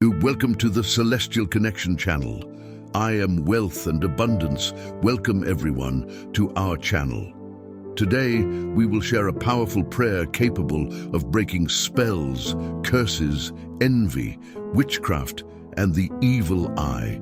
Welcome to the Celestial Connection channel. I am Wealth and Abundance. Welcome everyone to our channel. Today, we will share a powerful prayer capable of breaking spells, curses, envy, witchcraft, and the evil eye.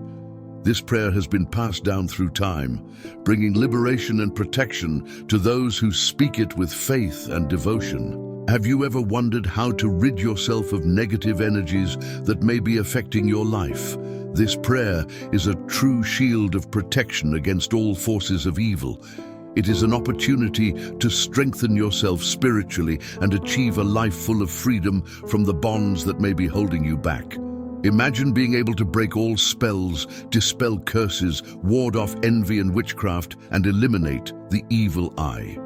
This prayer has been passed down through time, bringing liberation and protection to those who speak it with faith and devotion. Have you ever wondered how to rid yourself of negative energies that may be affecting your life? This prayer is a true shield of protection against all forces of evil. It is an opportunity to strengthen yourself spiritually and achieve a life full of freedom from the bonds that may be holding you back. Imagine being able to break all spells, dispel curses, ward off envy and witchcraft, and eliminate the evil eye.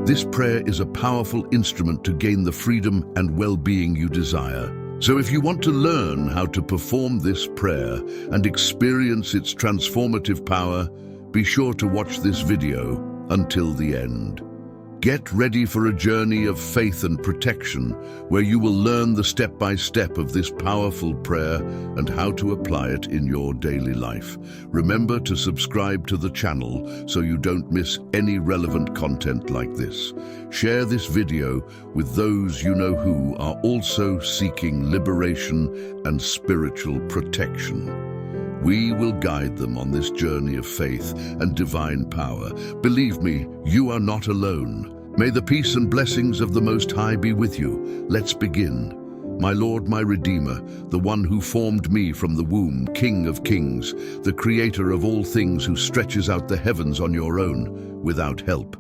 This prayer is a powerful instrument to gain the freedom and well-being you desire. So if you want to learn how to perform this prayer and experience its transformative power, be sure to watch this video until the end. Get ready for a journey of faith and protection, where you will learn the step-by-step of this powerful prayer and how to apply it in your daily life. Remember to subscribe to the channel so you don't miss any relevant content like this. Share this video with those you know who are also seeking liberation and spiritual protection. We will guide them on this journey of faith and divine power. Believe me, you are not alone. May the peace and blessings of the Most High be with you. Let's begin. My Lord, my Redeemer, the one who formed me from the womb, King of Kings, the Creator of all things, who stretches out the heavens on your own without help.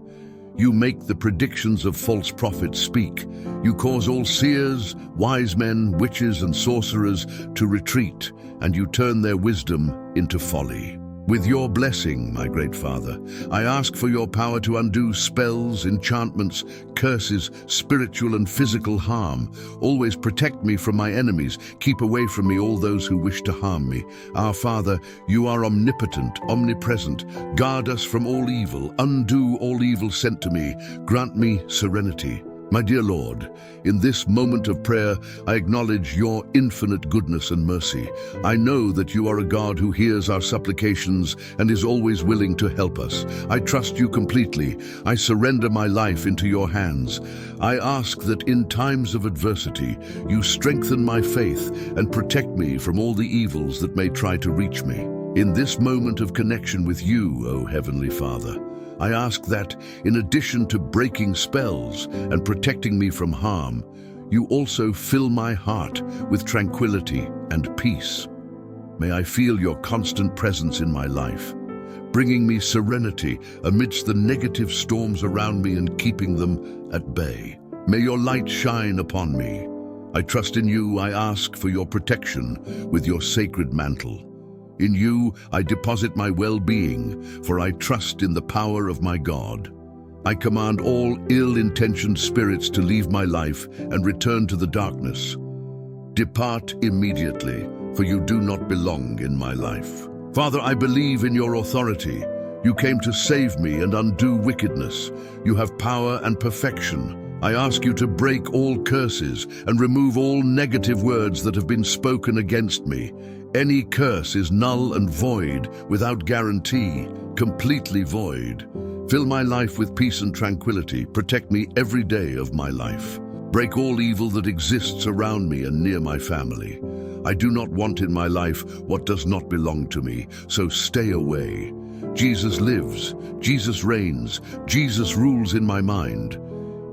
You make the predictions of false prophets speak. You cause all seers, wise men, witches, and sorcerers to retreat, and you turn their wisdom into folly. With your blessing, my great Father, I ask for your power to undo spells, enchantments, curses, spiritual and physical harm. Always protect me from my enemies. Keep away from me all those who wish to harm me. Our Father, you are omnipotent, omnipresent. Guard us from all evil. Undo all evil sent to me. Grant me serenity. My dear Lord, in this moment of prayer, I acknowledge your infinite goodness and mercy. I know that you are a God who hears our supplications and is always willing to help us. I trust you completely. I surrender my life into your hands. I ask that in times of adversity, you strengthen my faith and protect me from all the evils that may try to reach me. In this moment of connection with you, O Heavenly Father, I ask that, in addition to breaking spells and protecting me from harm, you also fill my heart with tranquility and peace. May I feel your constant presence in my life, bringing me serenity amidst the negative storms around me and keeping them at bay. May your light shine upon me. I trust in you. I ask for your protection with your sacred mantle. In you, I deposit my well-being, for I trust in the power of my God. I command all ill-intentioned spirits to leave my life and return to the darkness. Depart immediately, for you do not belong in my life. Father, I believe in your authority. You came to save me and undo wickedness. You have power and perfection. I ask you to break all curses and remove all negative words that have been spoken against me. Any curse is null and void, without guarantee, completely void. Fill my life with peace and tranquility. Protect me every day of my life. Break all evil that exists around me and near my family. I do not want in my life what does not belong to me, so stay away. Jesus lives, Jesus reigns, Jesus rules in my mind.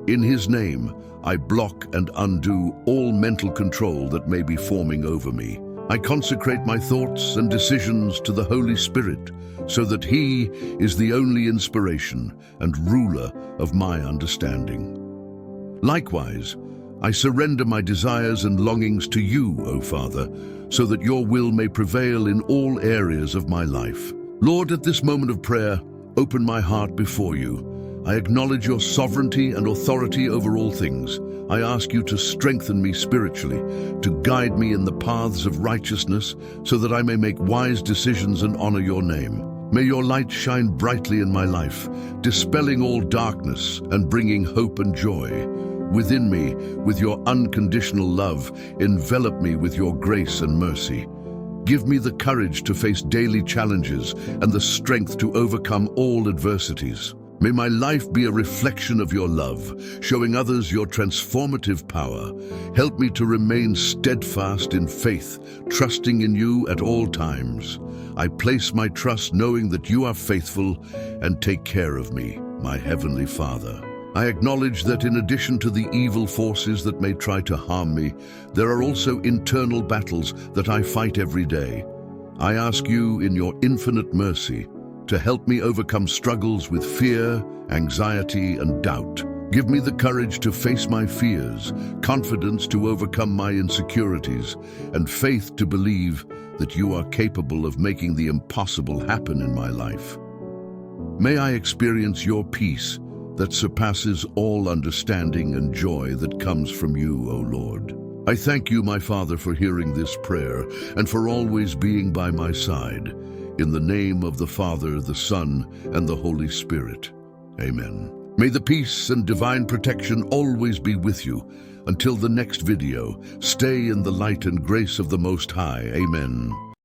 In his name, I block and undo all mental control that may be forming over me. I consecrate my thoughts and decisions to the Holy Spirit, so that he is the only inspiration and ruler of my understanding. Likewise, I surrender my desires and longings to you, O Father, so that your will may prevail in all areas of my life. Lord, at this moment of prayer, open my heart before you. I acknowledge your sovereignty and authority over all things. I ask you to strengthen me spiritually, to guide me in the paths of righteousness, so that I may make wise decisions and honor your name. May your light shine brightly in my life, dispelling all darkness and bringing hope and joy. within me with your unconditional love. Envelop me with your grace and mercy. Give me the courage to face daily challenges and the strength to overcome all adversities. May my life be a reflection of your love, showing others your transformative power. Help me to remain steadfast in faith, trusting in you at all times. I place my trust knowing that you are faithful and take care of me, my Heavenly Father. I acknowledge that in addition to the evil forces that may try to harm me, there are also internal battles that I fight every day. I ask you in your infinite mercy to help me overcome struggles with fear, anxiety, and doubt. Give me the courage to face my fears, confidence to overcome my insecurities, and faith to believe that you are capable of making the impossible happen in my life. May I experience your peace that surpasses all understanding and joy that comes from you, O Lord. I thank you, my Father, for hearing this prayer and for always being by my side. In the name of the Father, the Son, and the Holy Spirit. Amen. May the peace and divine protection always be with you. Until the next video, stay in the light and grace of the Most High. Amen.